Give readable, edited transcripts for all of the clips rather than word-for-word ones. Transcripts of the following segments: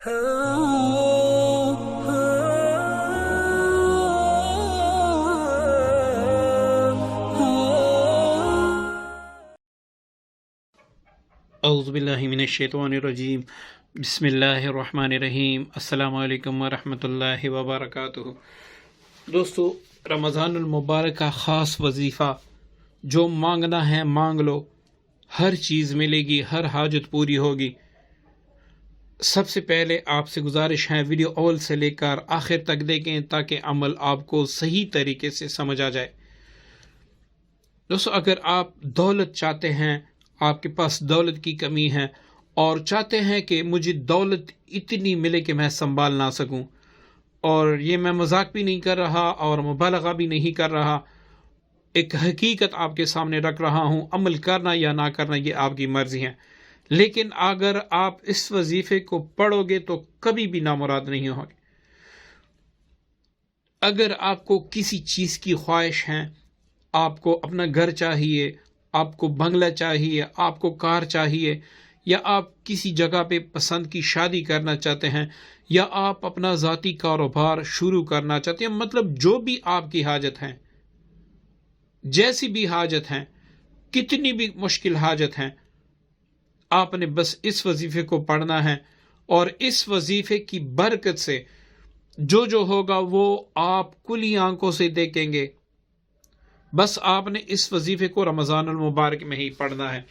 اعوذ باللہ من الشیطان الرجیم بسم اللہ الرحمن الرحیم السلام علیکم ورحمۃ اللہ وبرکاتہ۔ دوستو، رمضان المبارک کا خاص وظیفہ جو مانگنا ہے مانگ لو، ہر چیز ملے گی، ہر حاجت پوری ہوگی۔ سب سے پہلے آپ سے گزارش ہے ویڈیو اول سے لے کر آخر تک دیکھیں تاکہ عمل آپ کو صحیح طریقے سے سمجھ آ جائے۔ دوستو، اگر آپ دولت چاہتے ہیں، آپ کے پاس دولت کی کمی ہے اور چاہتے ہیں کہ مجھے دولت اتنی ملے کہ میں سنبھال نہ سکوں، اور یہ میں مذاق بھی نہیں کر رہا اور مبالغہ بھی نہیں کر رہا، ایک حقیقت آپ کے سامنے رکھ رہا ہوں، عمل کرنا یا نہ کرنا یہ آپ کی مرضی ہے، لیکن اگر آپ اس وظیفے کو پڑھو گے تو کبھی بھی نامراد نہیں ہوگے۔ اگر آپ کو کسی چیز کی خواہش ہے، آپ کو اپنا گھر چاہیے، آپ کو بنگلہ چاہیے، آپ کو کار چاہیے، یا آپ کسی جگہ پہ پسند کی شادی کرنا چاہتے ہیں، یا آپ اپنا ذاتی کاروبار شروع کرنا چاہتے ہیں، مطلب جو بھی آپ کی حاجت ہے، جیسی بھی حاجت ہے، کتنی بھی مشکل حاجت ہے، آپ نے بس اس وظیفے کو پڑھنا ہے، اور اس وظیفے کی برکت سے جو ہوگا وہ آپ کھلی آنکھوں سے دیکھیں گے۔ بس آپ نے اس وظیفے کو رمضان المبارک میں ہی پڑھنا ہے۔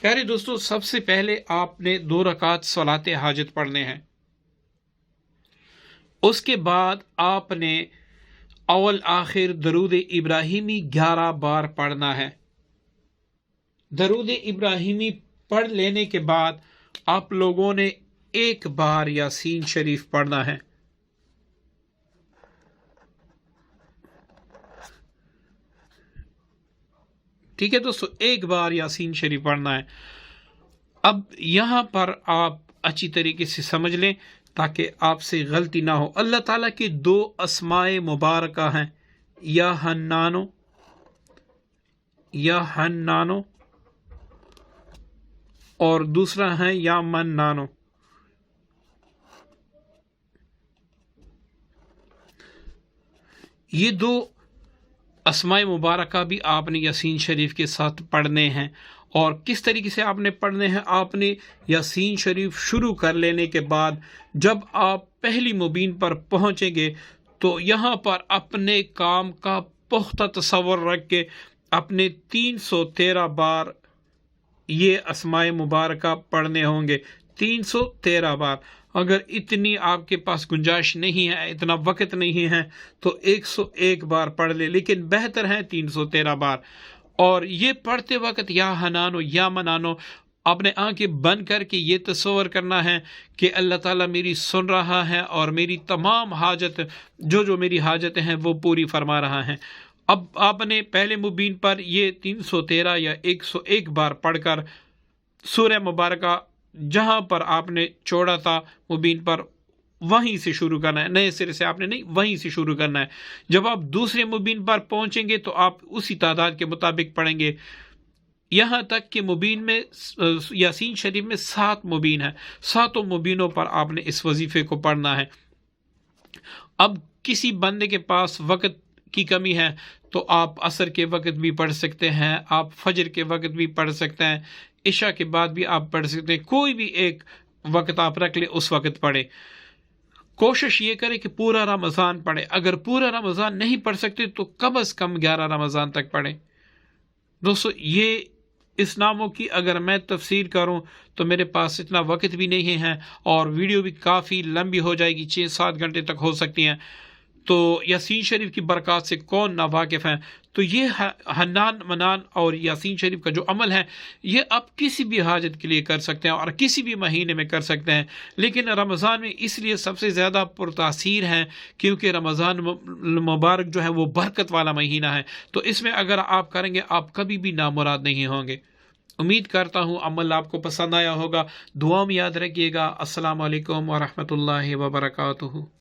پیارے دوستو، سب سے پہلے آپ نے 2 رکعت صلاۃ حاجت پڑھنے ہیں۔ اس کے بعد آپ نے اول آخر درود ابراہیمی 11 بار پڑھنا ہے۔ درود ابراہیمی پڑھ لینے کے بعد آپ لوگوں نے 1 بار یاسین شریف پڑھنا ہے۔ ٹھیک ہے دوستو، 1 بار یاسین شریف پڑھنا ہے۔ اب یہاں پر آپ اچھی طریقے سے سمجھ لیں تاکہ آپ سے غلطی نہ ہو۔ اللہ تعالیٰ کے 2 اسماء مبارکہ ہیں، یا حنانو اور دوسرا ہے یا منانو۔ یہ 2 اسماء مبارکہ بھی آپ نے یاسین شریف کے ساتھ پڑھنے ہیں۔ اور کس طریقے سے آپ نے پڑھنے ہیں؟ آپ نے یاسین شریف شروع کر لینے کے بعد جب آپ پہلی مبین پر پہنچیں گے تو یہاں پر اپنے کام کا پختہ تصور رکھ کے اپنے 313 بار یہ اسماء مبارکہ پڑھنے ہوں گے۔ 313 بار۔ اگر اتنی آپ کے پاس گنجائش نہیں ہے، اتنا وقت نہیں ہے تو 101 بار پڑھ لے، لیکن بہتر ہے 313 بار۔ اور یہ پڑھتے وقت یا حنانو یا منانو اپنے آنکھیں بند کر کے یہ تصور کرنا ہے کہ اللہ تعالیٰ میری سن رہا ہے اور میری تمام حاجت جو میری حاجتیں ہیں وہ پوری فرما رہا ہے۔ اب آپ نے پہلے مبین پر یہ 313 یا 101 بار پڑھ کر سورہ مبارکہ جہاں پر آپ نے چھوڑا تھا مبین پر وہیں سے شروع کرنا ہے، نئے سرے سے آپ نے نہیں، وہیں سے شروع کرنا ہے۔ جب آپ دوسرے مبین پر پہنچیں گے تو آپ اسی تعداد کے مطابق پڑھیں گے، یہاں تک کہ مبین میں یاسین شریف میں 7 مبین ہیں، 7 مبینوں پر آپ نے اس وظیفے کو پڑھنا ہے۔ اب کسی بندے کے پاس وقت کی کمی ہے تو آپ عصر کے وقت بھی پڑھ سکتے ہیں، آپ فجر کے وقت بھی پڑھ سکتے ہیں، عشاء کے بعد بھی آپ پڑھ سکتے ہیں، کوئی بھی ایک وقت آپ رکھ لیں، اس وقت پڑھیں۔ کوشش یہ کریں کہ پورا رمضان پڑھیں۔ اگر پورا رمضان نہیں پڑھ سکتے تو کم از کم 11 رمضان تک پڑھیں۔ دوستو، یہ اس ناموں کی اگر میں تفسیر کروں تو میرے پاس اتنا وقت بھی نہیں ہے اور ویڈیو بھی کافی لمبی ہو جائے گی، 6-7 گھنٹے تک ہو سکتی ہیں۔ تو یاسین شریف کی برکات سے کون ناواقف ہیں؟ تو یہ حنان منان اور یاسین شریف کا جو عمل ہے یہ آپ کسی بھی حاجت کے لیے کر سکتے ہیں اور کسی بھی مہینے میں کر سکتے ہیں، لیکن رمضان میں اس لیے سب سے زیادہ پرتاثیر ہیں کیونکہ رمضان مبارک جو ہے وہ برکت والا مہینہ ہے، تو اس میں اگر آپ کریں گے آپ کبھی بھی نامراد نہیں ہوں گے۔ امید کرتا ہوں عمل آپ کو پسند آیا ہوگا، دعا میں یاد رکھیے گا۔ السلام علیکم ورحمۃ اللہ وبرکاتہ۔